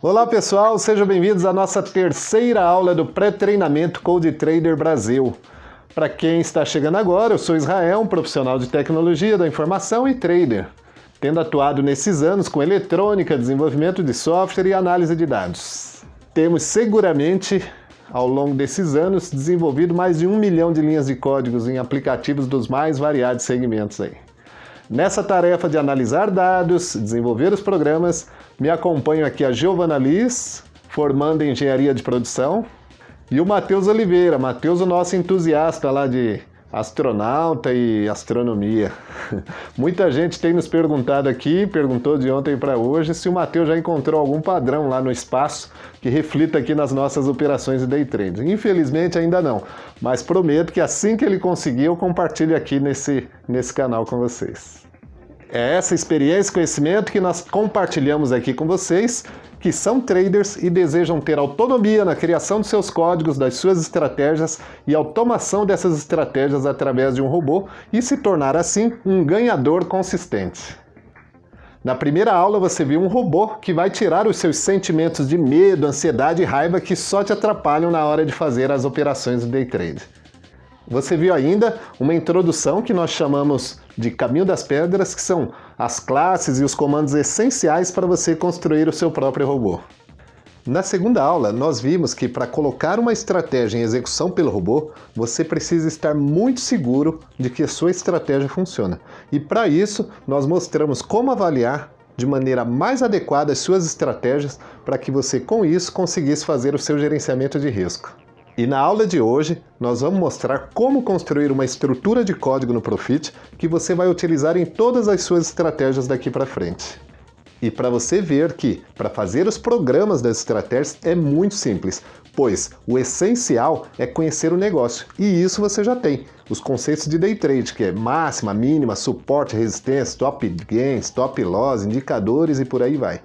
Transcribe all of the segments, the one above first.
Olá pessoal, sejam bem-vindos à nossa terceira aula do pré-treinamento Code Trader Brasil. Para quem está chegando agora, eu sou Israel, um profissional de tecnologia da informação e trader, tendo atuado nesses anos com eletrônica, desenvolvimento de software e análise de dados. Temos seguramente, ao longo desses anos, desenvolvido mais de 1 milhão de linhas de códigos em aplicativos dos mais variados segmentos aí. Nessa tarefa de analisar dados, desenvolver os programas, me acompanham aqui a Giovana Liz, formanda em Engenharia de Produção, e o Matheus Oliveira. Matheus, o nosso entusiasta lá de astronauta e astronomia. Muita gente tem nos perguntado aqui, perguntou de ontem para hoje, se o Matheus já encontrou algum padrão lá no espaço que reflita aqui nas nossas operações de day trade. Infelizmente ainda não, mas prometo que assim que ele conseguir eu compartilho aqui nesse canal com vocês. É essa experiência e conhecimento que nós compartilhamos aqui com vocês, que são traders e desejam ter autonomia na criação dos seus códigos, das suas estratégias e automação dessas estratégias através de um robô e se tornar assim um ganhador consistente. Na primeira aula você viu um robô que vai tirar os seus sentimentos de medo, ansiedade e raiva que só te atrapalham na hora de fazer as operações de day trade. Você viu ainda uma introdução que nós chamamos de Caminho das Pedras, que são as classes e os comandos essenciais para você construir o seu próprio robô. Na segunda aula, nós vimos que para colocar uma estratégia em execução pelo robô, você precisa estar muito seguro de que a sua estratégia funciona. E para isso, nós mostramos como avaliar de maneira mais adequada as suas estratégias para que você, com isso, conseguisse fazer o seu gerenciamento de risco. E na aula de hoje, nós vamos mostrar como construir uma estrutura de código no Profit que você vai utilizar em todas as suas estratégias daqui para frente. E para você ver que, para fazer os programas das estratégias é muito simples, pois o essencial é conhecer o negócio, e isso você já tem. Os conceitos de day trade, que é máxima, mínima, suporte, resistência, stop gain, stop loss, indicadores e por aí vai.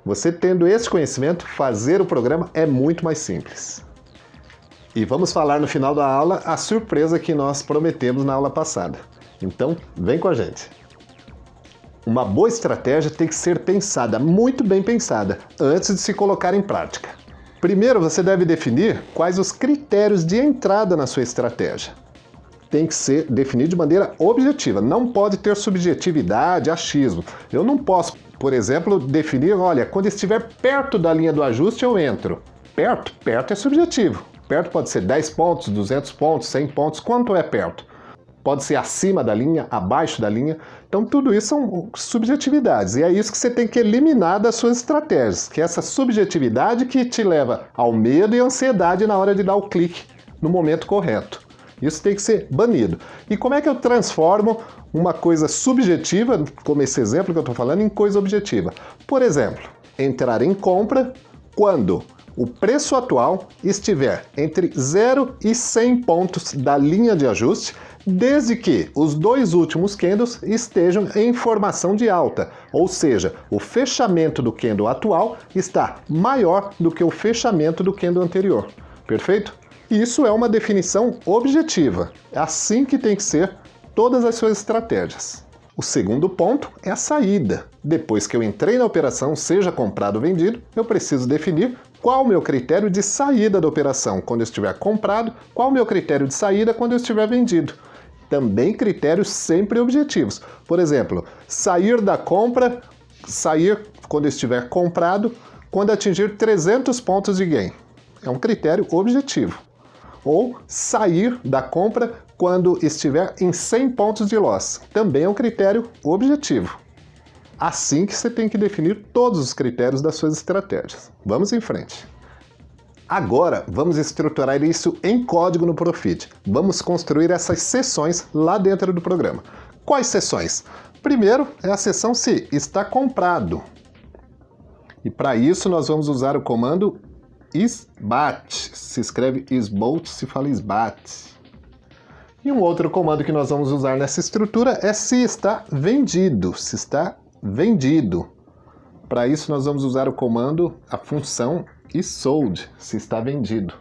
Você tendo esse conhecimento, fazer o programa é muito mais simples. E vamos falar no final da aula a surpresa que nós prometemos na aula passada. Então, vem com a gente! Uma boa estratégia tem que ser pensada, muito bem pensada, antes de se colocar em prática. Primeiro, você deve definir quais os critérios de entrada na sua estratégia. Tem que ser definido de maneira objetiva, não pode ter subjetividade, achismo. Eu não posso, por exemplo, definir, olha, quando estiver perto da linha do ajuste eu entro. Perto é subjetivo. Perto pode ser 10 pontos, 200 pontos, 100 pontos, quanto é perto? Pode ser acima da linha, abaixo da linha. Então tudo isso são subjetividades e é isso que você tem que eliminar das suas estratégias, que é essa subjetividade que te leva ao medo e ansiedade na hora de dar o clique no momento correto. Isso tem que ser banido. E como é que eu transformo uma coisa subjetiva, como esse exemplo que eu estou falando, em coisa objetiva? Por exemplo, entrar em compra quando o preço atual estiver entre 0 e 100 pontos da linha de ajuste, desde que os dois últimos candles estejam em formação de alta, ou seja, o fechamento do candle atual está maior do que o fechamento do candle anterior. Perfeito? Isso é uma definição objetiva. É assim que tem que ser todas as suas estratégias. O segundo ponto é a saída. Depois que eu entrei na operação, seja comprado ou vendido, eu preciso definir qual o meu critério de saída da operação quando eu estiver comprado, qual o meu critério de saída quando eu estiver vendido. Também critérios sempre objetivos. Por exemplo, sair da compra, sair quando eu estiver comprado, quando atingir 300 pontos de gain. É um critério objetivo. Ou sair da compra quando estiver em 100 pontos de loss. Também é um critério objetivo. Assim que você tem que definir todos os critérios das suas estratégias. Vamos em frente. Agora, vamos estruturar isso em código no Profit. Vamos construir essas seções lá dentro do programa. Quais seções? Primeiro é a seção se está comprado. E para isso nós vamos usar o comando isbat. Se escreve isbolt, se fala isbat. E um outro comando que nós vamos usar nessa estrutura é se está vendido. Se está vendido. Para isso nós vamos usar o comando, a função issold, se está vendido.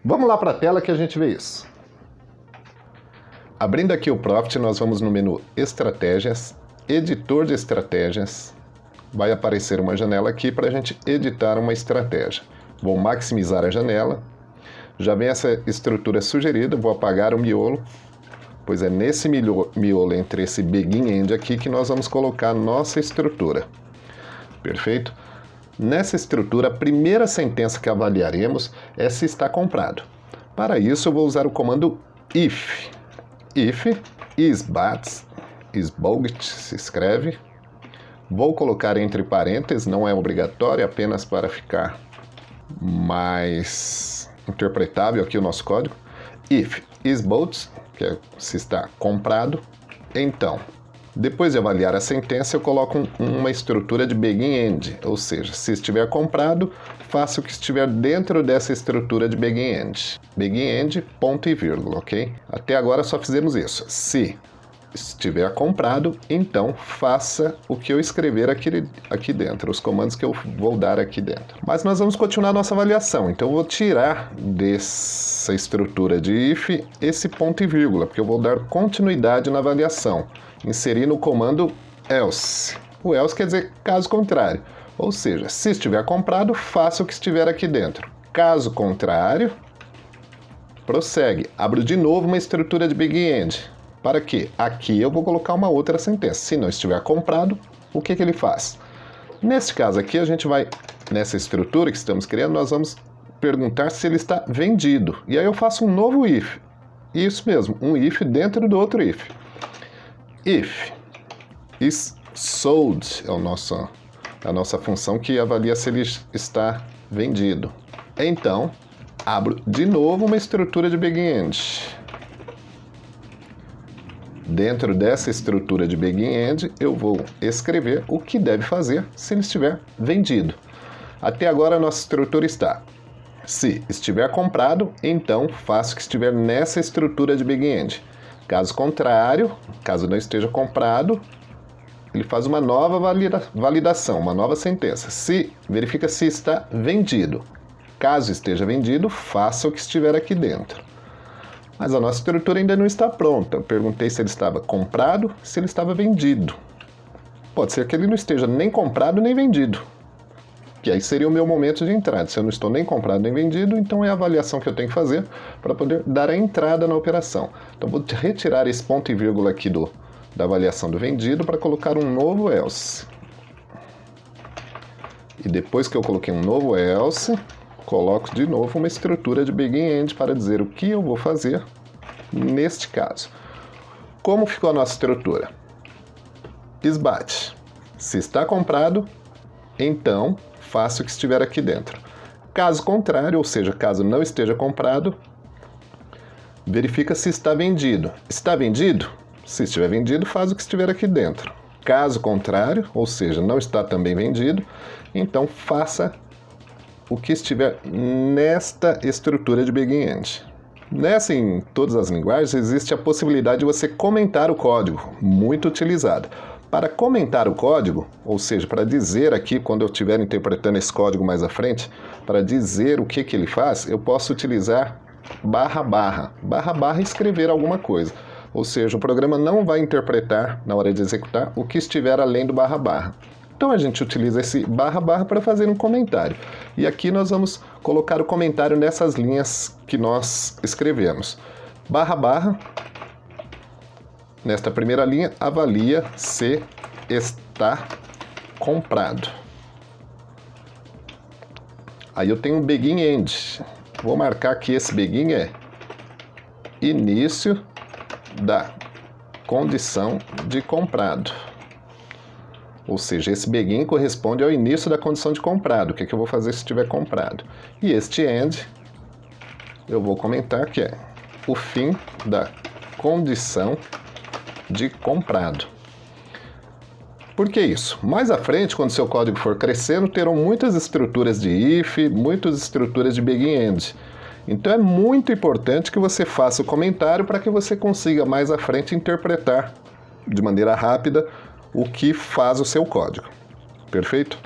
Vamos lá para a tela que a gente vê isso. Abrindo aqui o Profit, nós vamos no menu Estratégias, Editor de Estratégias, vai aparecer uma janela aqui para a gente editar uma estratégia. Vou maximizar a janela. Já vem essa estrutura sugerida, vou apagar o miolo, pois é nesse miolo entre esse begin end aqui que nós vamos colocar a nossa estrutura. Perfeito? Nessa estrutura, a primeira sentença que avaliaremos é se está comprado. Para isso, eu vou usar o comando if. If isBat, isBogt se escreve. Vou colocar entre parênteses, não é obrigatório, apenas para ficar mais interpretável aqui o nosso código. If isBogt, que é se está comprado, então, depois de avaliar a sentença, eu coloco uma estrutura de begin end, ou seja, se estiver comprado, faça o que estiver dentro dessa estrutura de begin end. Begin end, ponto e vírgula, ok? Até agora só fizemos isso. Se estiver comprado, então faça o que eu escrever aqui dentro, os comandos que eu vou dar aqui dentro. Mas nós vamos continuar nossa avaliação, então eu vou tirar dessa estrutura de if esse ponto e vírgula, porque eu vou dar continuidade na avaliação. Inserir no comando else. O else quer dizer caso contrário, ou seja, se estiver comprado, faça o que estiver aqui dentro. Caso contrário, prossegue. Abro de novo uma estrutura de begin end. Para quê? Aqui eu vou colocar uma outra sentença. Se não estiver comprado, o que ele faz? Neste caso aqui, a gente vai, nessa estrutura que estamos criando, nós vamos perguntar se ele está vendido. E aí eu faço um novo if. Isso mesmo, um if dentro do outro if. If is sold é a nossa função que avalia se ele está vendido. Então, abro de novo uma estrutura de begin end. Dentro dessa estrutura de begin end, eu vou escrever o que deve fazer se ele estiver vendido. Até agora a nossa estrutura está: se estiver comprado, então faça o que estiver nessa estrutura de begin end. Caso contrário, caso não esteja comprado, ele faz uma nova validação, uma nova sentença. Verifica se está vendido. Caso esteja vendido, faça o que estiver aqui dentro. Mas a nossa estrutura ainda não está pronta. Eu perguntei se ele estava comprado, se ele estava vendido. Pode ser que ele não esteja nem comprado nem vendido. Que aí seria o meu momento de entrada. Se eu não estou nem comprado nem vendido, então é a avaliação que eu tenho que fazer para poder dar a entrada na operação. Então vou retirar esse ponto e vírgula aqui da avaliação do vendido para colocar um novo else. E depois que eu coloquei um novo else, coloco de novo uma estrutura de begin end para dizer o que eu vou fazer neste caso. Como ficou a nossa estrutura? isBat. Se está comprado, então faça o que estiver aqui dentro. Caso contrário, ou seja, caso não esteja comprado, verifica se está vendido. Está vendido? Se estiver vendido, faz o que estiver aqui dentro. Caso contrário, ou seja, não está também vendido, então faça o que estiver nesta estrutura de begin end. Nessa, em todas as linguagens, existe a possibilidade de você comentar o código, muito utilizada. Para comentar o código, ou seja, para dizer aqui, quando eu estiver interpretando esse código mais à frente, para dizer o que ele faz, eu posso utilizar // / escrever alguma coisa. Ou seja, o programa não vai interpretar, na hora de executar, o que estiver além do // Então a gente utiliza esse // para fazer um comentário. E aqui nós vamos colocar o comentário nessas linhas que nós escrevemos. // Nesta primeira linha, avalia se está comprado. Aí eu tenho um begin end. Vou marcar que esse begin é início da condição de comprado. Ou seja, esse begin corresponde ao início da condição de comprado. O que eu vou fazer se estiver comprado? E este end, eu vou comentar que é o fim da condição de comprado. Por que isso? Mais à frente, quando seu código for crescendo, terão muitas estruturas de if, muitas estruturas de begin end. Então é muito importante que você faça o comentário para que você consiga mais à frente interpretar de maneira rápida o que faz o seu código. Perfeito?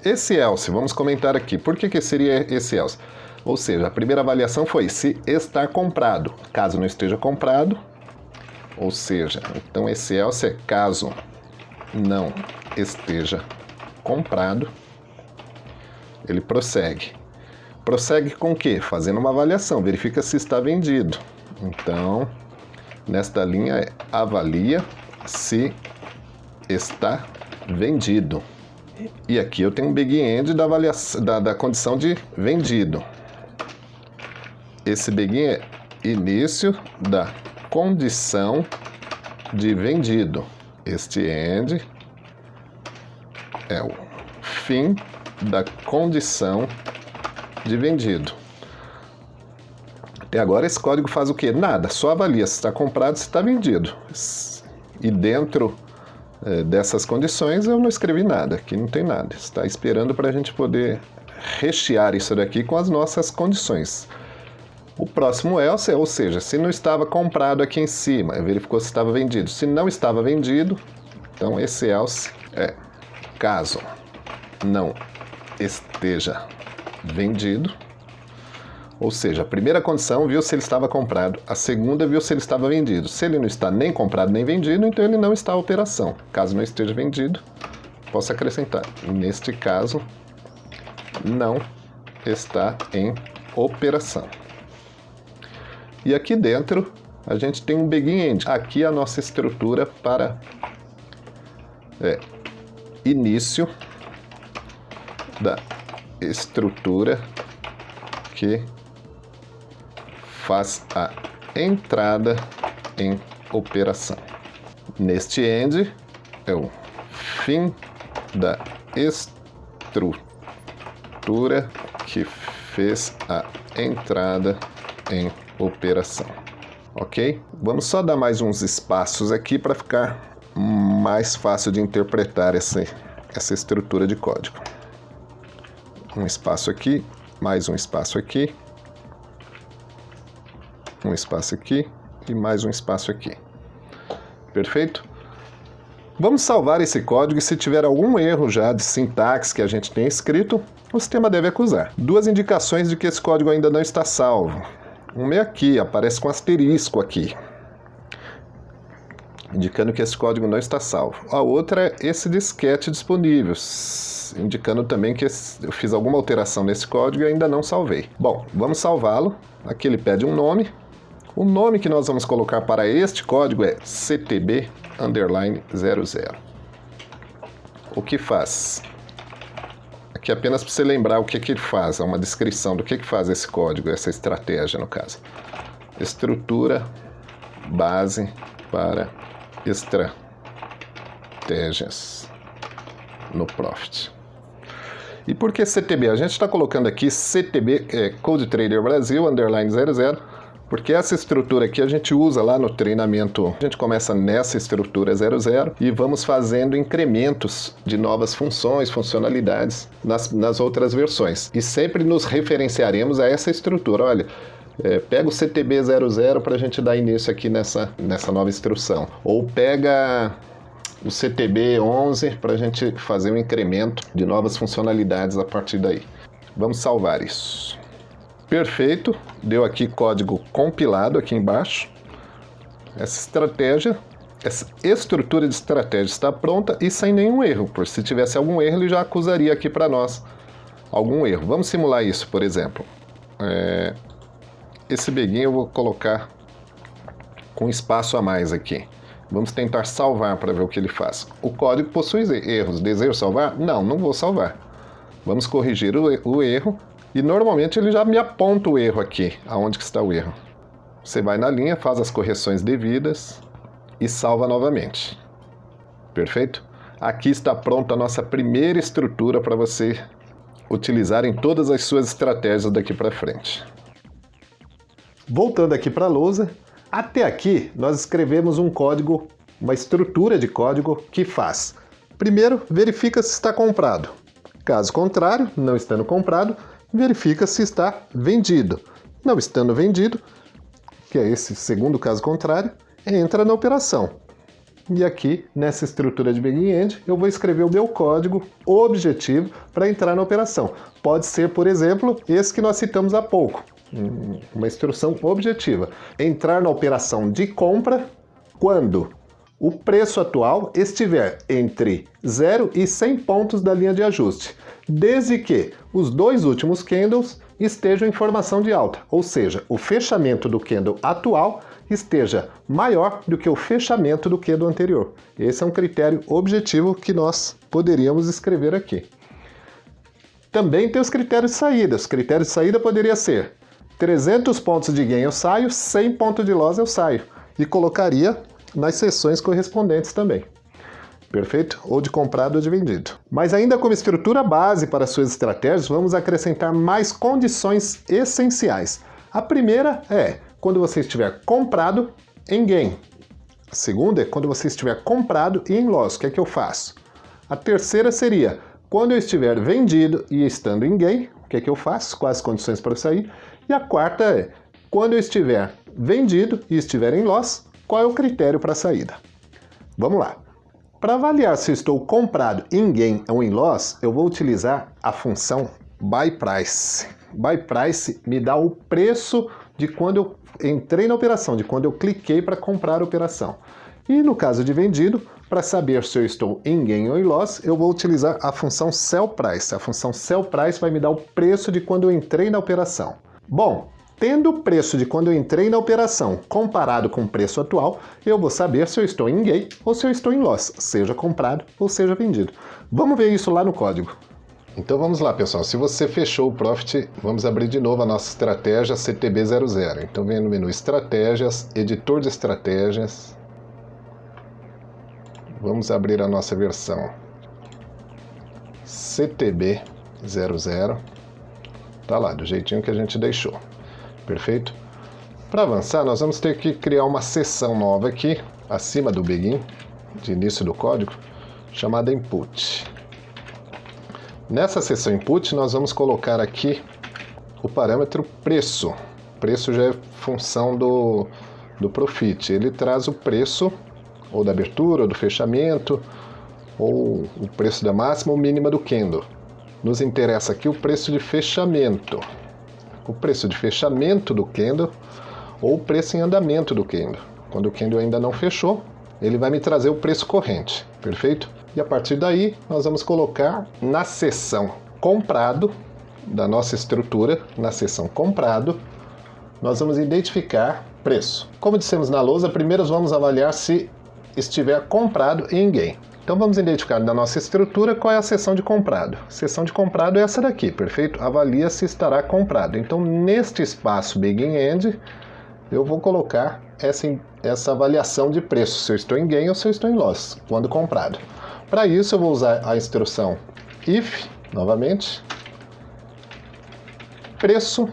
Esse else, vamos comentar aqui. Por que seria esse else? Ou seja, a primeira avaliação foi se está comprado. Caso não esteja comprado, ou seja, então esse else é caso não esteja comprado, ele prossegue. Prossegue com o quê? Fazendo uma avaliação, verifica se está vendido. Então, nesta linha é avalia se está vendido. E aqui eu tenho um begin-end da avaliação da condição de vendido. Esse begin é início da condição de vendido. Este end é o fim da condição de vendido. Até agora esse código faz o quê? Nada, só avalia se está comprado, se está vendido. E dentro dessas condições eu não escrevi nada, aqui não tem nada. Está esperando para a gente poder rechear isso daqui com as nossas condições. O próximo else, ou seja, se não estava comprado aqui em cima, verificou se estava vendido. Se não estava vendido, então esse else é caso não esteja vendido. Ou seja, a primeira condição viu se ele estava comprado, a segunda viu se ele estava vendido. Se ele não está nem comprado nem vendido, então ele não está em operação. Caso não esteja vendido, posso acrescentar. Neste caso, não está em operação. E aqui dentro, a gente tem um begin-end. Aqui a nossa estrutura para início da estrutura que faz a entrada em operação. Neste end é o fim da estrutura que fez a entrada em operação. Ok? Vamos só dar mais uns espaços aqui para ficar mais fácil de interpretar essa estrutura de código. Um espaço aqui, mais um espaço aqui, um espaço aqui e mais um espaço aqui. Perfeito? Vamos salvar esse código e se tiver algum erro já de sintaxe que a gente tenha escrito, o sistema deve acusar. Duas indicações de que esse código ainda não está salvo. Uma é aqui, aparece com asterisco aqui, indicando que esse código não está salvo. A outra é esse disquete disponível, indicando também que eu fiz alguma alteração nesse código e ainda não salvei. Bom, vamos salvá-lo. Aqui ele pede um nome. O nome que nós vamos colocar para este código é ctb_00. O que faz? Aqui apenas para você lembrar o que ele faz, é uma descrição do que faz esse código, essa estratégia no caso. Estrutura base para estratégias no Profit. E por que CTB? A gente está colocando aqui CTB, CodeTrader Brasil, _00, porque essa estrutura aqui a gente usa lá no treinamento. A gente começa nessa estrutura 00 e vamos fazendo incrementos de novas funções, funcionalidades nas outras versões. E sempre nos referenciaremos a essa estrutura. Olha, pega o CTB00 para a gente dar início aqui nessa nova instrução. Ou pega o CTB11 para a gente fazer um incremento de novas funcionalidades a partir daí. Vamos salvar isso. Perfeito, deu aqui código compilado aqui embaixo. Essa estrutura de estratégia está pronta e sem nenhum erro, porque se tivesse algum erro ele já acusaria aqui para nós algum erro. Vamos simular isso, por exemplo. Esse begin eu vou colocar com espaço a mais aqui. Vamos tentar salvar para ver o que ele faz. O código possui erros. Desejo salvar? Não, não vou salvar. Vamos corrigir o erro. E normalmente ele já me aponta o erro aqui, aonde que está o erro. Você vai na linha, faz as correções devidas e salva novamente. Perfeito? Aqui está pronta a nossa primeira estrutura para você utilizar em todas as suas estratégias daqui para frente. Voltando aqui para a lousa, até aqui nós escrevemos um código, uma estrutura de código que faz. Primeiro, verifica se está comprado. Caso contrário, não estando comprado, verifica se está vendido. Não estando vendido, que é esse segundo caso contrário, entra na operação. E aqui, nessa estrutura de begin-end, eu vou escrever o meu código objetivo para entrar na operação. Pode ser, por exemplo, esse que nós citamos há pouco. Uma instrução objetiva. Entrar na operação de compra quando o preço atual estiver entre 0 e 100 pontos da linha de ajuste, desde que os dois últimos candles estejam em formação de alta, ou seja, o fechamento do candle atual esteja maior do que o fechamento do candle anterior. Esse é um critério objetivo que nós poderíamos escrever aqui. Também tem os critérios de saída. Os critérios de saída poderia ser 300 pontos de gain eu saio, 100 pontos de loss eu saio. E colocaria nas seções correspondentes também. Perfeito? Ou de comprado ou de vendido. Mas ainda como estrutura base para suas estratégias, vamos acrescentar mais condições essenciais. A primeira é quando você estiver comprado em gain. A segunda é quando você estiver comprado e em loss. O que é que eu faço? A terceira seria quando eu estiver vendido e estando em gain. O que é que eu faço? Quais as condições para sair? E a quarta é quando eu estiver vendido e estiver em loss, qual é o critério para saída? Vamos lá. Para avaliar se eu estou comprado em gain ou em loss, eu vou utilizar a função Buy Price. Buy Price me dá o preço de quando eu entrei na operação, de quando eu cliquei para comprar a operação. E no caso de vendido, para saber se eu estou em gain ou em loss, eu vou utilizar a função Sell Price. A função Sell Price vai me dar o preço de quando eu entrei na operação. Bom, tendo o preço de quando eu entrei na operação comparado com o preço atual, eu vou saber se eu estou em gain ou se eu estou em loss, seja comprado ou seja vendido. Vamos ver isso lá no código. Então vamos lá, pessoal. Se você fechou o Profit, vamos abrir de novo a nossa estratégia CTB00. Então vem no menu Estratégias, Editor de Estratégias. Vamos abrir a nossa versão CTB00. Tá lá, do jeitinho que a gente deixou. Perfeito? Para avançar, nós vamos ter que criar uma seção nova aqui, acima do begin, de início do código, chamada Input. Nessa seção Input, nós vamos colocar aqui o parâmetro preço. O preço já é função do Profit. Ele traz o preço, ou da abertura, ou do fechamento, ou o preço da máxima ou mínima do candle. Nos interessa aqui o preço de fechamento. O preço de fechamento do candle ou o preço em andamento do candle. Quando o candle ainda não fechou, ele vai me trazer o preço corrente, perfeito? E a partir daí, nós vamos colocar na seção comprado da nossa estrutura, na seção comprado, nós vamos identificar preço. Como dissemos na lousa, primeiro vamos avaliar se estiver comprado em gain. Então vamos identificar na nossa estrutura qual é a seção de comprado. A seção de comprado é essa daqui, perfeito? Avalia se estará comprado. Então neste espaço Begin End, eu vou colocar essa avaliação de preço, se eu estou em gain ou se eu estou em loss, quando comprado. Para isso eu vou usar a instrução if, novamente, preço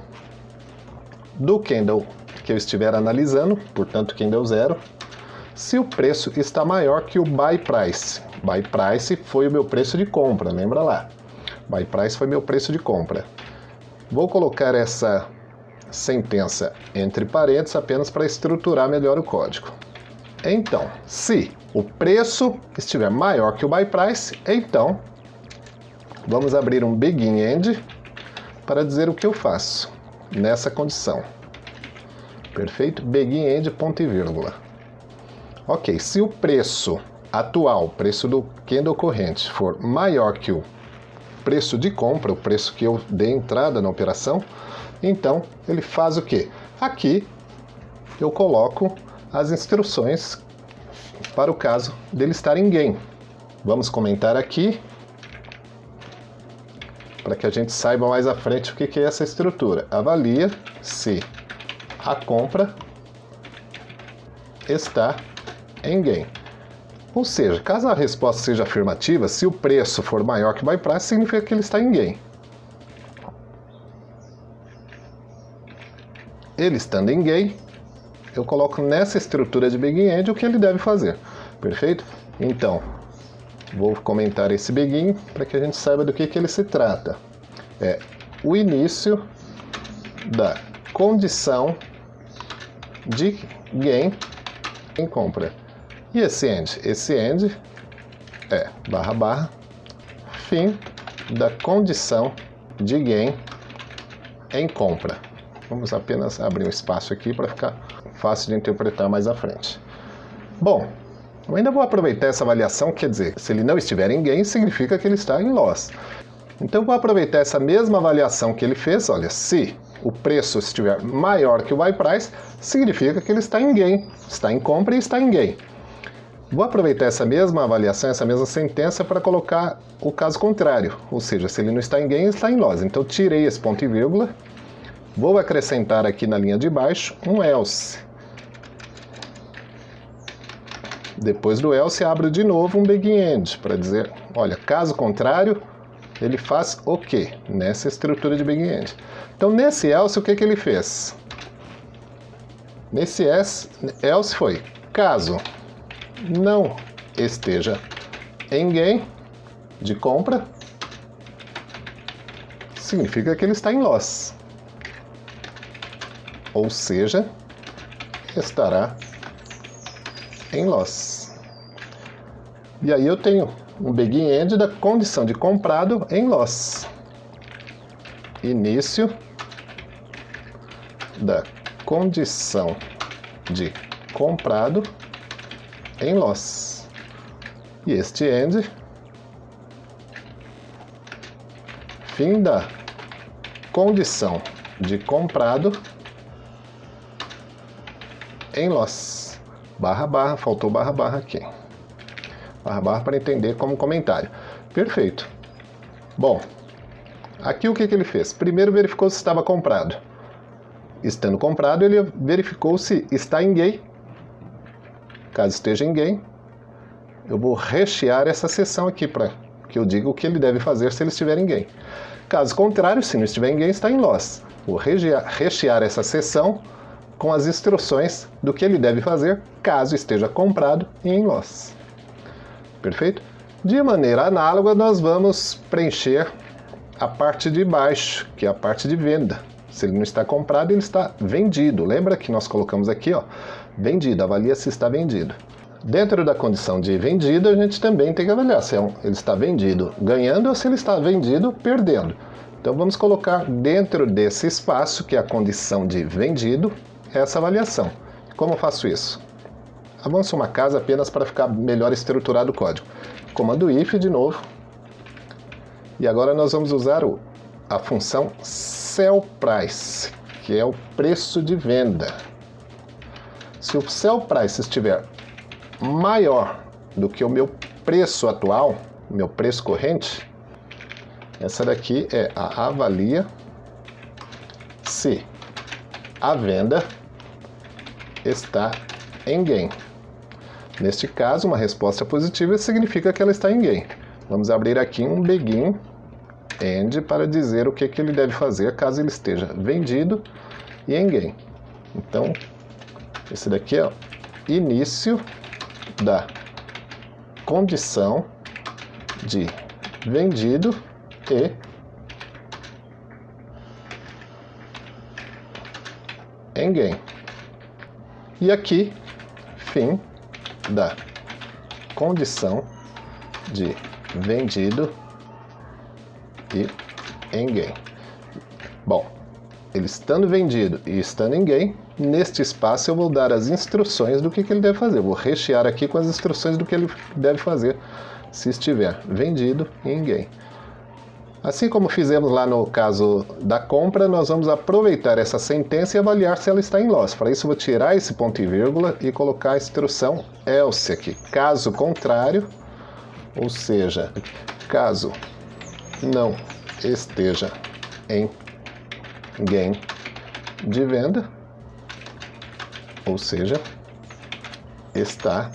do candle que eu estiver analisando, portanto candle 0, se o preço está maior que o Buy Price. Buy Price foi o meu preço de compra, lembra lá? Buy Price foi meu preço de compra. Vou colocar essa sentença entre parênteses apenas para estruturar melhor o código. Então, se o preço estiver maior que o Buy Price, então vamos abrir um Begin End para dizer o que eu faço nessa condição. Perfeito? Begin End, ponto e vírgula. Ok, se o preço atual, o preço do candle corrente, for maior que o preço de compra, o preço que eu dei entrada na operação, então ele faz o quê? Aqui eu coloco as instruções para o caso dele estar em gain. Vamos comentar aqui para que a gente saiba mais à frente o que é essa estrutura. Avalia se a compra está em gain. Ou seja, caso a resposta seja afirmativa, se o preço for maior que o Buy Price, significa que ele está em gain. Ele estando em gain, eu coloco nessa estrutura de Begin End o que ele deve fazer. Perfeito? Então, vou comentar esse Begin para que a gente saiba do que ele se trata. É o início da condição de gain em compra. E esse end? Esse end é // fim da condição de gain em compra. Vamos apenas abrir um espaço aqui para ficar fácil de interpretar mais à frente. Bom, Eu ainda vou aproveitar essa avaliação, quer dizer, se ele não estiver em gain, significa que ele está em loss. Então, eu vou aproveitar essa mesma avaliação que ele fez, olha, se o preço estiver maior que o buy price, significa que ele está em gain, está em compra e está em gain. Vou aproveitar essa mesma avaliação, essa mesma sentença para colocar o caso contrário, ou seja, se ele não está em gain, ele está em loss. Então, tirei esse ponto e vírgula, vou acrescentar aqui na linha de baixo um else. Depois do else, abro de novo um begin end para dizer, olha, caso contrário, ele faz o quê? Nessa estrutura de begin end. Então, nesse else, o que ele fez? Nesse else foi, caso não esteja em gain de compra, significa que ele está em loss. Ou seja, estará em loss. E aí eu tenho um begin end da condição de comprado em loss. Início da condição de comprado em loss. E este end, fim da condição de comprado em loss. Barra, barra, faltou barra, barra aqui. Barra, barra para entender como comentário. Perfeito. Bom, aqui o que ele fez? Primeiro verificou se estava comprado. Estando comprado, ele verificou se está em gain. Caso esteja em gain, eu vou rechear essa seção aqui para que eu diga o que ele deve fazer se ele estiver em gain. Caso contrário, se não estiver em gain, está em loss. Vou rechear essa seção com as instruções do que ele deve fazer caso esteja comprado e em loss. Perfeito? De maneira análoga, nós vamos preencher a parte de baixo, que é a parte de venda. Se ele não está comprado, ele está vendido. Lembra que nós colocamos aqui, ó, vendido, avalia se está vendido. Dentro da condição de vendido, a gente também tem que avaliar se ele está vendido ganhando ou se ele está vendido perdendo. Então vamos colocar dentro desse espaço, que é a condição de vendido, essa avaliação. Como eu faço isso? Avanço uma casa apenas para ficar melhor estruturado o código. Comando if de novo. E agora nós vamos usar a função sell price, que é o preço de venda. Se o sell price estiver maior do que o meu preço atual, o meu preço corrente, essa daqui é a avalia se a venda está em gain. Neste caso, uma resposta positiva significa que ela está em gain. Vamos abrir aqui um begin end para dizer o que ele deve fazer caso ele esteja vendido e em gain. Então, esse daqui é o início da condição de vendido e em gain. E aqui, fim da condição de vendido e em gain. Bom, ele estando vendido e estando em gain, neste espaço eu vou dar as instruções do que ele deve fazer. Eu vou rechear aqui com as instruções do que ele deve fazer se estiver vendido e em gain. Assim como fizemos lá no caso da compra, nós vamos aproveitar essa sentença e avaliar se ela está em loss. Para isso eu vou tirar esse ponto e vírgula e colocar a instrução else aqui. Caso contrário, ou seja, caso não esteja em gain de venda, ou seja, está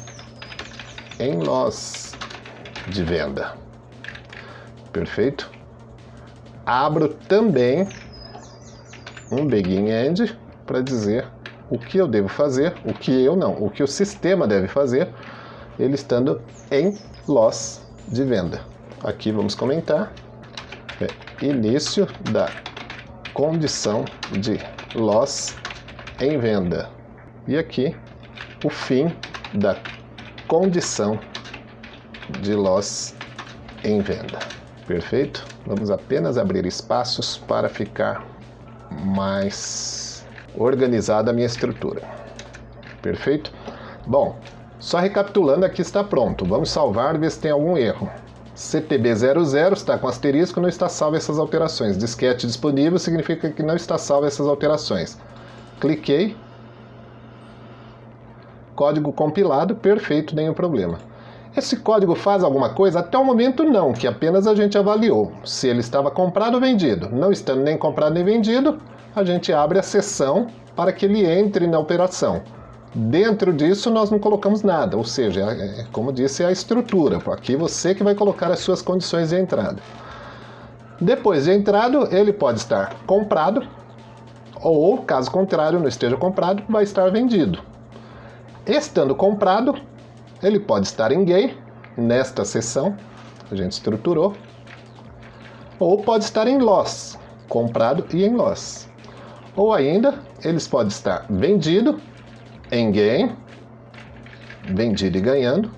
em loss de venda. Perfeito? Abro também um begin end para dizer o que eu devo fazer, o que eu não, o que o sistema deve fazer, ele estando em loss de venda. Aqui vamos comentar, início da condição de loss em venda. E aqui o fim da condição de loss em venda. Perfeito? Vamos apenas abrir espaços para ficar mais organizada a minha estrutura. Perfeito? Bom, Só recapitulando, aqui está pronto. Vamos salvar e ver se tem algum erro. CTB00 está com asterisco, não está salvo essas alterações. Disquete disponível significa que não está salvo essas alterações. Cliquei. Código compilado, perfeito, nenhum problema. Esse código faz alguma coisa? Até o momento não, que apenas a gente avaliou se ele estava comprado ou vendido. Não estando nem comprado nem vendido, a gente abre a seção para que ele entre na operação. Dentro disso nós não colocamos nada, ou seja, como disse, é a estrutura. Aqui você que vai colocar as suas condições de entrada. Depois de entrado, ele pode estar comprado, ou caso contrário, não esteja comprado, vai estar vendido. Estando comprado, ele pode estar em gain, nesta seção, a gente estruturou, ou pode estar em loss, comprado e em loss. Ou ainda, eles podem estar vendido, em gain, vendido e ganhando,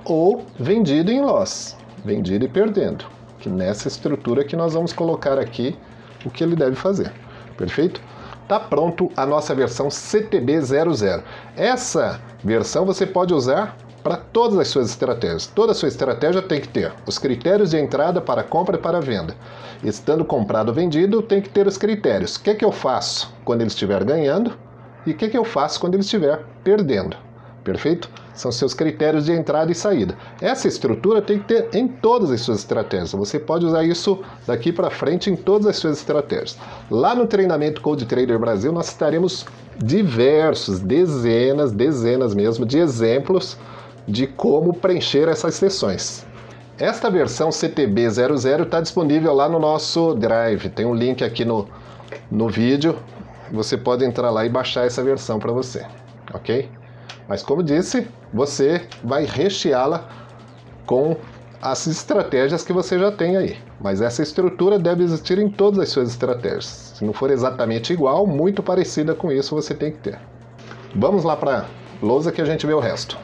ou vendido em loss, vendido e perdendo, que nessa estrutura que nós vamos colocar aqui o que ele deve fazer. Perfeito? Está pronto a nossa versão CTB00. Essa versão você pode usar para todas as suas estratégias. Toda a sua estratégia tem que ter os critérios de entrada para compra e para venda. Estando comprado ou vendido, tem que ter os critérios. O que eu faço quando ele estiver ganhando e o que eu faço quando ele estiver perdendo. Perfeito? São seus critérios de entrada e saída. Essa estrutura tem que ter em todas as suas estratégias. Você pode usar isso daqui para frente em todas as suas estratégias. Lá no treinamento Code Trader Brasil, nós estaremos diversos, dezenas mesmo, de exemplos de como preencher essas seções. Esta versão CTB00 está disponível lá no nosso Drive. Tem um link aqui no vídeo. Você pode entrar lá e baixar essa versão para você. Ok? Mas como disse, você vai recheá-la com as estratégias que você já tem aí. Mas essa estrutura deve existir em todas as suas estratégias. Se não for exatamente igual, muito parecida com isso você tem que ter. Vamos lá para a lousa que a gente vê o resto.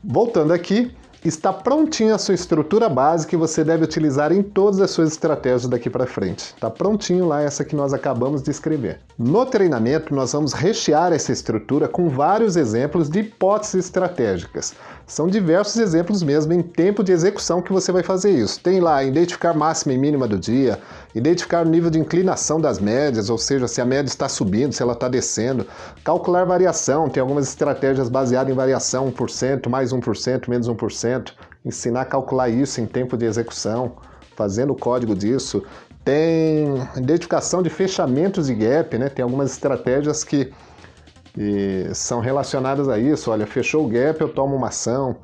Voltando aqui, está prontinha a sua estrutura básica que você deve utilizar em todas as suas estratégias daqui para frente. Está prontinho lá essa que nós acabamos de escrever. No treinamento, nós vamos rechear essa estrutura com vários exemplos de hipóteses estratégicas. São diversos exemplos mesmo em tempo de execução que você vai fazer isso. Tem lá identificar máxima e mínima do dia, identificar o nível de inclinação das médias, ou seja, se a média está subindo, se ela está descendo, calcular variação, tem algumas estratégias baseadas em variação, 1%, mais 1%, menos 1%, ensinar a calcular isso em tempo de execução, fazendo o código disso. Tem identificação de fechamentos de gap, né? Tem algumas estratégias que são relacionadas a isso. Olha, fechou o gap, eu tomo uma ação.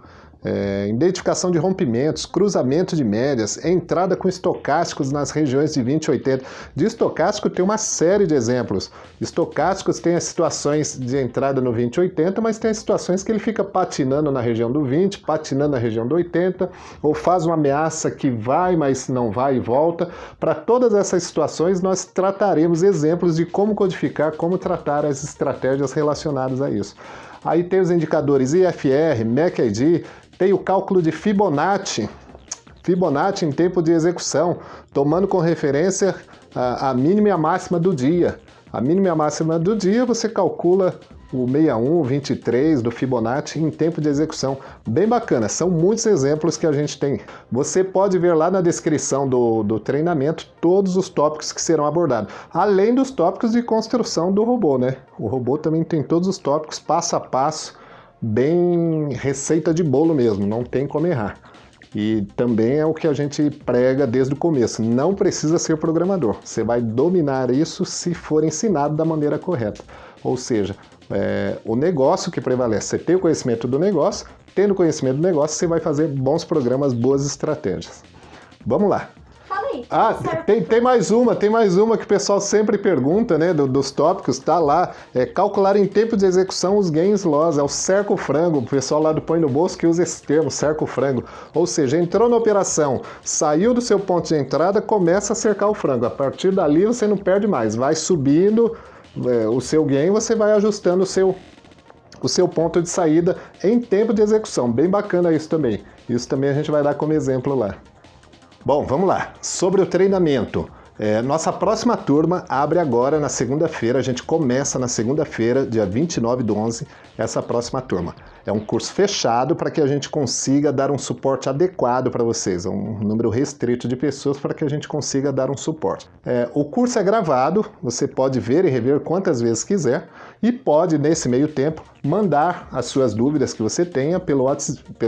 Identificação de rompimentos, cruzamento de médias, entrada com estocásticos nas regiões de 20 e 80. De estocástico tem uma série de exemplos. Estocásticos tem as situações de entrada no 20 e 80, mas tem as situações que ele fica patinando na região do 20, patinando na região do 80, ou faz uma ameaça que vai, mas não vai e volta. Para todas essas situações, nós trataremos exemplos de como codificar, como tratar as estratégias relacionadas a isso. Aí tem os indicadores IFR, MACD, tem o cálculo de Fibonacci em tempo de execução, tomando como referência a mínima e a máxima do dia. A mínima e a máxima do dia você calcula o 61, 23 do Fibonacci em tempo de execução. Bem bacana, são muitos exemplos que a gente tem. Você pode ver lá na descrição do treinamento todos os tópicos que serão abordados, além dos tópicos de construção do robô, né? O robô também tem todos os tópicos passo a passo, bem receita de bolo mesmo, não tem como errar. E também é o que a gente prega desde o começo, não precisa ser programador, você vai dominar isso se for ensinado da maneira correta. Ou seja, o negócio que prevalece, você tem o conhecimento do negócio, tendo conhecimento do negócio, você vai fazer bons programas, boas estratégias. Vamos lá. Tem mais uma que o pessoal sempre pergunta, né, dos tópicos, tá lá, calcular em tempo de execução os gains loss, é o cerco frango, o pessoal lá do Põe no Bolso que usa esse termo, cerco frango, ou seja, entrou na operação, saiu do seu ponto de entrada, começa a cercar o frango, a partir dali você não perde mais, vai subindo o seu gain, você vai ajustando o seu ponto de saída em tempo de execução, bem bacana isso também a gente vai dar como exemplo lá. Bom, vamos lá. Sobre o treinamento. Nossa próxima turma abre agora na segunda-feira, a gente começa na segunda-feira, dia 29/11, essa próxima turma. É um curso fechado para que a gente consiga dar um suporte adequado para vocês, um número restrito de pessoas para que a gente consiga dar um suporte. O curso é gravado, você pode ver e rever quantas vezes quiser e pode, nesse meio tempo, mandar as suas dúvidas que você tenha pelo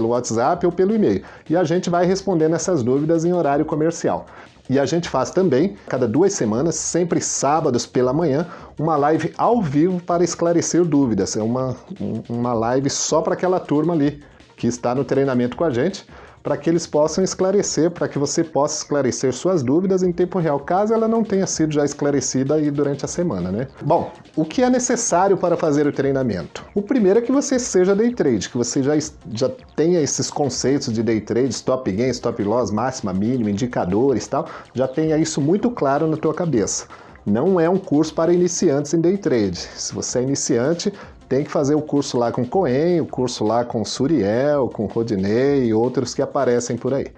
WhatsApp ou pelo e-mail. E a gente vai respondendo essas dúvidas em horário comercial. E a gente faz também, cada 2 semanas, sempre sábados pela manhã, uma live ao vivo para esclarecer dúvidas. É uma live só para aquela turma ali que está no treinamento com a gente, para que eles possam esclarecer, para que você possa esclarecer suas dúvidas em tempo real, caso ela não tenha sido já esclarecida aí durante a semana, né? Bom, o que é necessário para fazer o treinamento? O primeiro é que você seja day trade, que você já tenha esses conceitos de day trade, stop gain, stop loss, máxima, mínima, indicadores e tal, já tenha isso muito claro na tua cabeça. Não é um curso para iniciantes em day trade. Se você é iniciante, tem que fazer o curso lá com o Cohen, o curso lá com o Suriel, com o Rodinei e outros que aparecem por aí.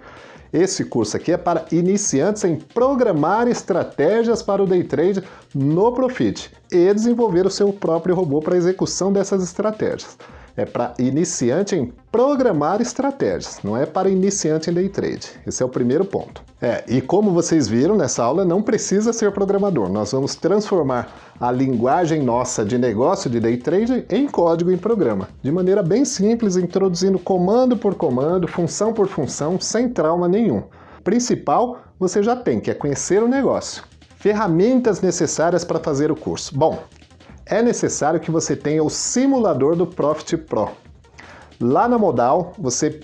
Esse curso aqui é para iniciantes em programar estratégias para o day trade no Profit e desenvolver o seu próprio robô para a execução dessas estratégias. É para iniciante em programar estratégias, não é para iniciante em day trade. Esse é o primeiro ponto. E como vocês viram nessa aula, não precisa ser programador. Nós vamos transformar a linguagem nossa de negócio de day trade em código em programa, de maneira bem simples, introduzindo comando por comando, função por função, sem trauma nenhum. Principal, você já tem, que é conhecer o negócio. Ferramentas necessárias para fazer o curso. Bom, é necessário que você tenha o simulador do Profit Pro. Lá na Modal, você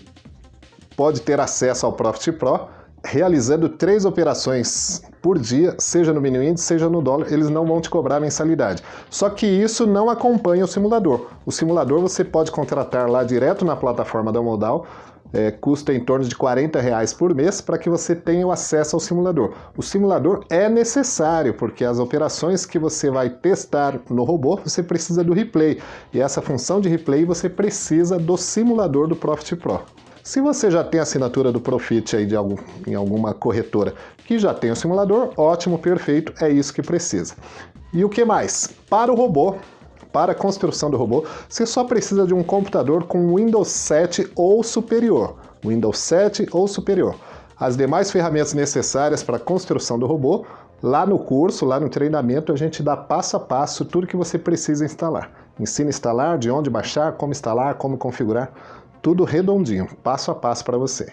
pode ter acesso ao Profit Pro realizando 3 operações por dia, seja no mini índice, seja no dólar, eles não vão te cobrar mensalidade. Só que isso não acompanha o simulador. O simulador você pode contratar lá direto na plataforma da Modal, custa em torno de R$40 por mês para que você tenha o acesso ao simulador. O simulador é necessário, porque as operações que você vai testar no robô, você precisa do replay. E essa função de replay você precisa do simulador do Profit Pro. Se você já tem a assinatura do Profit aí em alguma corretora que já tem o simulador, ótimo, perfeito, é isso que precisa. E o que mais? Para o robô, para a construção do robô, você só precisa de um computador com Windows 7 ou superior. Windows 7 ou superior. As demais ferramentas necessárias para a construção do robô, lá no curso, lá no treinamento, a gente dá passo a passo tudo que você precisa instalar. Ensina a instalar, de onde baixar, como configurar, tudo redondinho, passo a passo para você.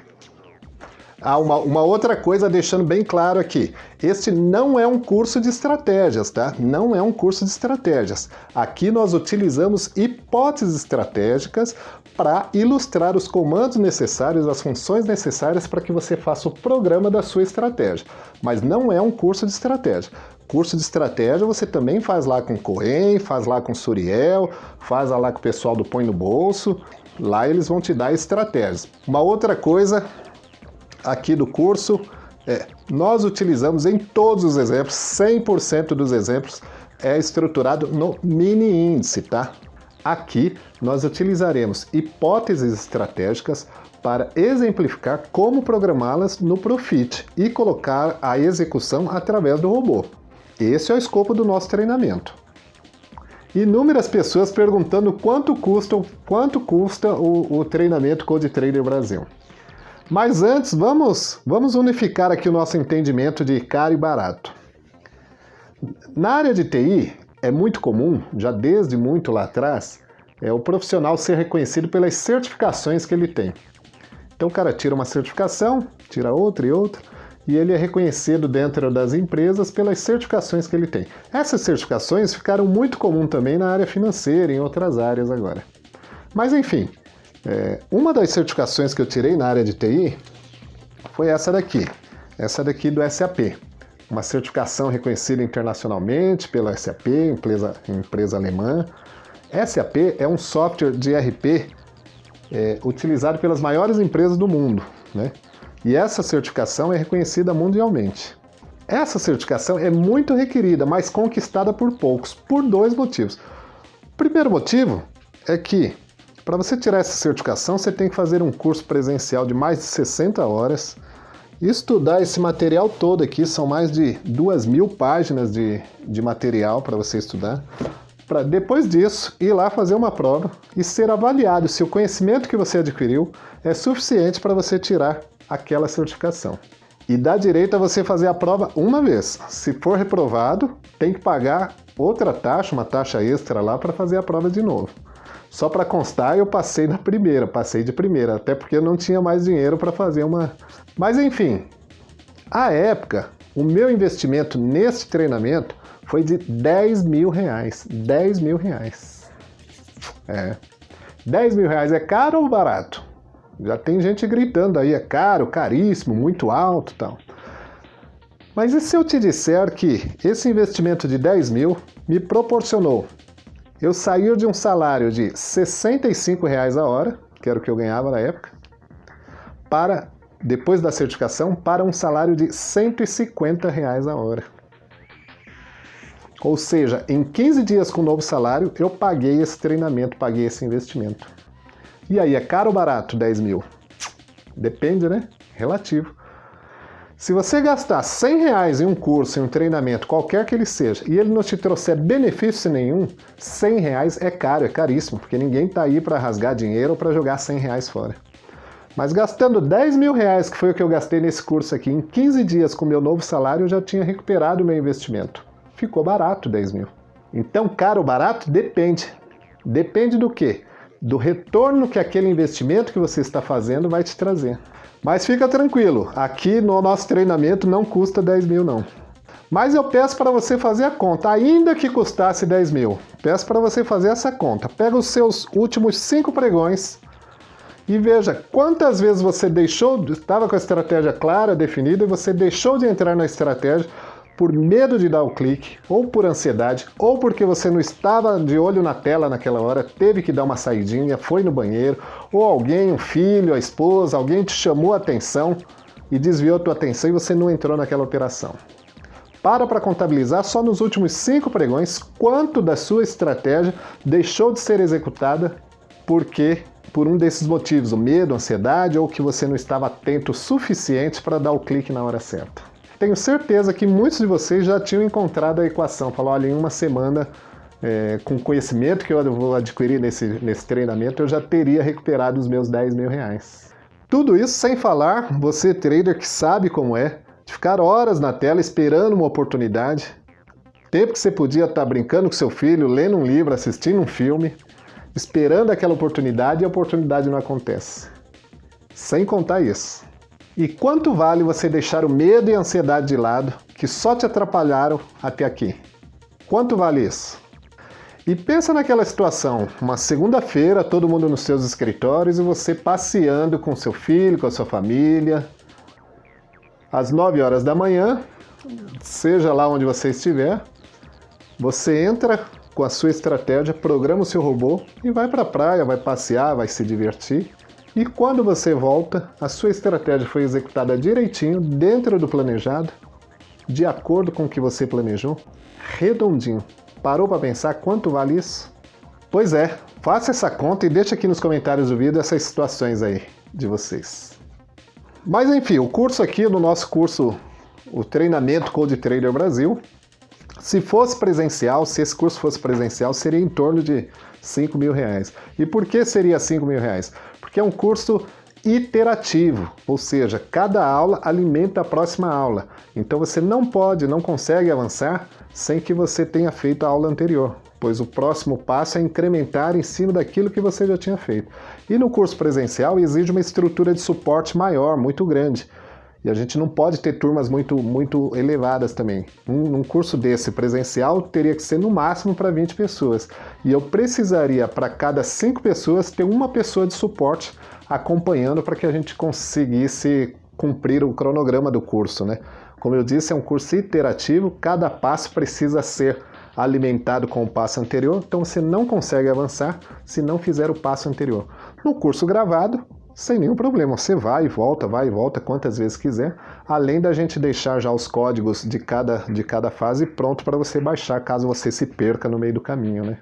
Uma outra coisa, deixando bem claro aqui, este não é um curso de estratégias, tá? Não é um curso de estratégias. Aqui nós utilizamos hipóteses estratégicas para ilustrar os comandos necessários, as funções necessárias para que você faça o programa da sua estratégia. Mas não é um curso de estratégia. Curso de estratégia você também faz lá com o Cohen, faz lá com o Suriel, faz lá com o pessoal do Põe no Bolso. Lá eles vão te dar estratégias. Uma outra coisa aqui do curso nós utilizamos em todos os exemplos, 100% dos exemplos é estruturado no mini índice, tá? Aqui nós utilizaremos hipóteses estratégicas para exemplificar como programá-las no Profit e colocar a execução através do robô. Esse é o escopo do nosso treinamento. Inúmeras pessoas perguntando quanto custa o treinamento Code Trader Brasil. Mas antes, vamos unificar aqui o nosso entendimento de caro e barato. Na área de TI, é muito comum, já desde muito lá atrás, o profissional ser reconhecido pelas certificações que ele tem. Então o cara tira uma certificação, tira outra e outra, e ele é reconhecido dentro das empresas pelas certificações que ele tem. Essas certificações ficaram muito comuns também na área financeira e em outras áreas agora. Mas enfim, uma das certificações que eu tirei na área de TI foi essa daqui do SAP. Uma certificação reconhecida internacionalmente pela SAP, empresa alemã. SAP é um software de ERP utilizado pelas maiores empresas do mundo, né? E essa certificação é reconhecida mundialmente. Essa certificação é muito requerida, mas conquistada por poucos, por 2 motivos. O primeiro motivo é que, para você tirar essa certificação, você tem que fazer um curso presencial de mais de 60 horas estudar esse material todo aqui, são mais de 2.000 páginas de material para você estudar, para depois disso ir lá fazer uma prova e ser avaliado se o conhecimento que você adquiriu é suficiente para você tirar aquela certificação. E dá direito a você fazer a prova uma vez. Se for reprovado, tem que pagar outra taxa, uma taxa extra lá para fazer a prova de novo. Só para constar, eu passei de primeira, até porque eu não tinha mais dinheiro para fazer uma... Mas enfim, à época, o meu investimento nesse treinamento foi de R$10.000. R$10.000. 10 mil reais é caro ou barato? Já tem gente gritando aí, é caro, caríssimo, muito alto e tal. Mas e se eu te disser que esse investimento de 10 mil me proporcionou? Eu saí de um salário de R$65 a hora, que era o que eu ganhava na época, para, depois da certificação, para um salário de R$150 a hora. Ou seja, em 15 dias com o novo salário, eu paguei esse treinamento, paguei esse investimento. E aí, é caro ou barato 10 mil? Depende, né? Relativo. Se você gastar R$100 em um curso, em um treinamento, qualquer que ele seja, e ele não te trouxer benefício nenhum, R$100 é caro, é caríssimo, porque ninguém está aí para rasgar dinheiro ou para jogar R$100 fora. Mas gastando R$10.000, que foi o que eu gastei nesse curso aqui, em 15 dias com o meu novo salário, eu já tinha recuperado o meu investimento. Ficou barato 10 mil. Então, caro ou barato? Depende. Depende do quê? Do retorno que aquele investimento que você está fazendo vai te trazer. Mas fica tranquilo, aqui no nosso treinamento não custa 10 mil não. Mas eu peço para você fazer a conta, ainda que custasse 10 mil. Peço para você fazer essa conta. Pega os seus últimos 5 pregões e veja quantas vezes você estava com a estratégia clara, definida, e você deixou de entrar na estratégia por medo de dar o clique, ou por ansiedade, ou porque você não estava de olho na tela naquela hora, teve que dar uma saidinha, foi no banheiro, ou alguém, um filho, a esposa, alguém te chamou a atenção e desviou a tua atenção e você não entrou naquela operação. Para contabilizar só nos últimos 5 pregões quanto da sua estratégia deixou de ser executada por um desses motivos, o medo, a ansiedade, ou que você não estava atento o suficiente para dar o clique na hora certa. Tenho certeza que muitos de vocês já tinham encontrado a equação. Falou, olha, em uma semana, com o conhecimento que eu vou adquirir nesse treinamento, eu já teria recuperado os meus 10 mil reais. Tudo isso sem falar, você trader que sabe como é, de ficar horas na tela esperando uma oportunidade, tempo que você podia estar brincando com seu filho, lendo um livro, assistindo um filme, esperando aquela oportunidade e a oportunidade não acontece. Sem contar isso. E quanto vale você deixar o medo e a ansiedade de lado, que só te atrapalharam até aqui? Quanto vale isso? E pensa naquela situação, uma segunda-feira, todo mundo nos seus escritórios e você passeando com seu filho, com a sua família. Às 9 horas da manhã, seja lá onde você estiver, você entra com a sua estratégia, programa o seu robô e vai para a praia, vai passear, vai se divertir. E quando você volta, a sua estratégia foi executada direitinho, dentro do planejado, de acordo com o que você planejou, redondinho. Parou para pensar quanto vale isso? Pois é, faça essa conta e deixe aqui nos comentários do vídeo essas situações aí de vocês. Mas enfim, o curso aqui, no nosso curso, o treinamento Cold Trader Brasil, se fosse presencial, se esse curso fosse presencial, seria em torno de 5 mil reais. E por que seria 5 mil reais? Porque é um curso iterativo, ou seja, cada aula alimenta a próxima aula. Então você não consegue avançar sem que você tenha feito a aula anterior, pois o próximo passo é incrementar em cima daquilo que você já tinha feito. E no curso presencial exige uma estrutura de suporte maior, muito grande. E a gente não pode ter turmas muito elevadas também. Um curso desse presencial teria que ser no máximo para 20 pessoas. E eu precisaria, para cada 5 pessoas, ter uma pessoa de suporte acompanhando para que a gente conseguisse cumprir o cronograma do curso, né? Como eu disse, é um curso iterativo, cada passo precisa ser alimentado com o passo anterior, então você não consegue avançar se não fizer o passo anterior. No curso gravado, sem nenhum problema, você vai e volta quantas vezes quiser, além da gente deixar já os códigos de cada fase pronto para você baixar, caso você se perca no meio do caminho, né?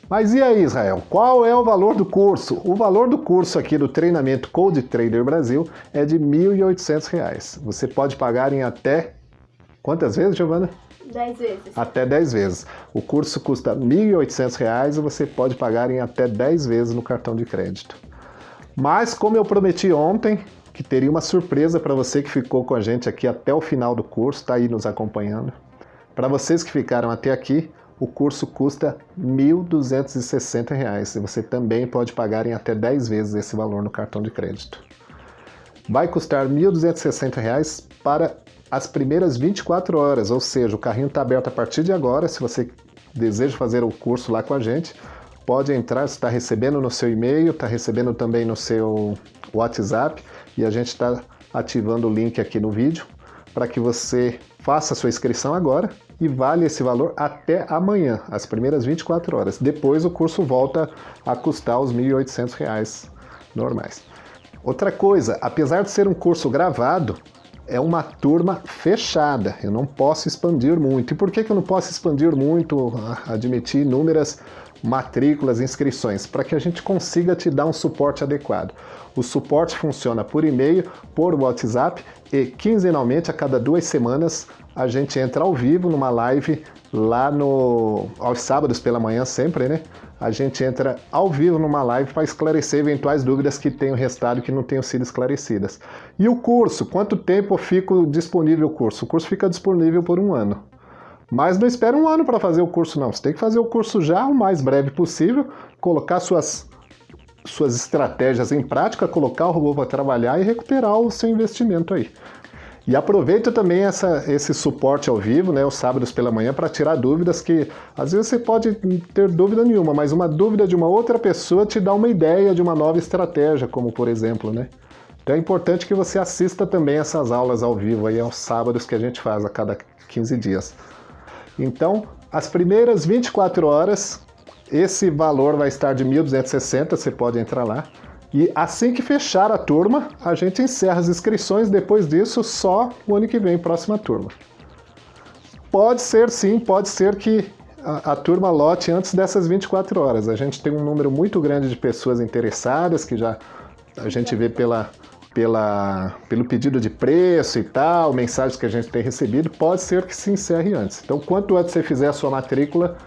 Mas e aí, Israel? Qual é o valor do curso? O valor do curso aqui do treinamento Code Trader Brasil é de R$ 1.800. Você pode pagar em até... Quantas vezes, Giovana? 10 vezes. Até 10 vezes. O curso custa R$ 1.800 e você pode pagar em até 10 vezes no cartão de crédito. Mas, como eu prometi ontem, que teria uma surpresa para você que ficou com a gente aqui até o final do curso, está aí nos acompanhando. Para vocês que ficaram até aqui, o curso custa R$ 1.260 e você também pode pagar em até 10 vezes esse valor no cartão de crédito. Vai custar R$ 1.260 para as primeiras 24 horas, ou seja, o carrinho está aberto a partir de agora. Se você deseja fazer o curso lá com a gente, pode entrar, você está recebendo no seu e-mail, está recebendo também no seu WhatsApp e a gente está ativando o link aqui no vídeo para que você faça a sua inscrição agora e vale esse valor até amanhã, as primeiras 24 horas. Depois o curso volta a custar os R$ 1.800 normais. Outra coisa, apesar de ser um curso gravado, é uma turma fechada, eu não posso expandir muito. E por que eu não posso expandir muito, admitir inúmeras matrículas, inscrições? Para que a gente consiga te dar um suporte adequado. O suporte funciona por e-mail, por WhatsApp e quinzenalmente, a cada 2 semanas, a gente entra ao vivo numa live lá aos sábados pela manhã sempre, né? A gente entra ao vivo numa live para esclarecer eventuais dúvidas que tenham restado e que não tenham sido esclarecidas. E o curso, quanto tempo fica disponível o curso? O curso fica disponível por 1 ano. Mas não espera 1 ano para fazer o curso, não. Você tem que fazer o curso já o mais breve possível, colocar suas estratégias em prática, colocar o robô para trabalhar e recuperar o seu investimento aí. E aproveita também esse suporte ao vivo, né, os sábados pela manhã, para tirar dúvidas que às vezes você pode ter dúvida nenhuma, mas uma dúvida de uma outra pessoa te dá uma ideia de uma nova estratégia, como por exemplo, né? Então é importante que você assista também essas aulas ao vivo aí aos sábados que a gente faz a cada 15 dias. Então, as primeiras 24 horas, esse valor vai estar de R$ 1.260, você pode entrar lá. E assim que fechar a turma, a gente encerra as inscrições. Depois disso, só o ano que vem, próxima turma. Pode ser sim, pode ser que a turma lote antes dessas 24 horas. A gente tem um número muito grande de pessoas interessadas, que já a gente vê pelo pedido de preço e tal, mensagens que a gente tem recebido. Pode ser que se encerre antes. Então, quanto antes você fizer a sua matrícula,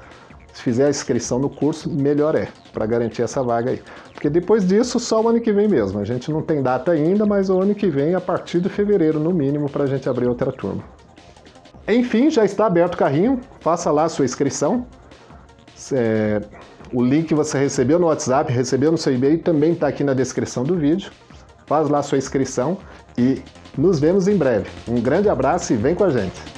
se fizer a inscrição no curso, melhor é, para garantir essa vaga aí. Porque depois disso, só o ano que vem mesmo. A gente não tem data ainda, mas o ano que vem, a partir de fevereiro, no mínimo, para a gente abrir outra turma. Enfim, já está aberto o carrinho, faça lá a sua inscrição. O link que você recebeu no WhatsApp, recebeu no seu e-mail, também está aqui na descrição do vídeo. Faz lá a sua inscrição e nos vemos em breve. Um grande abraço e vem com a gente!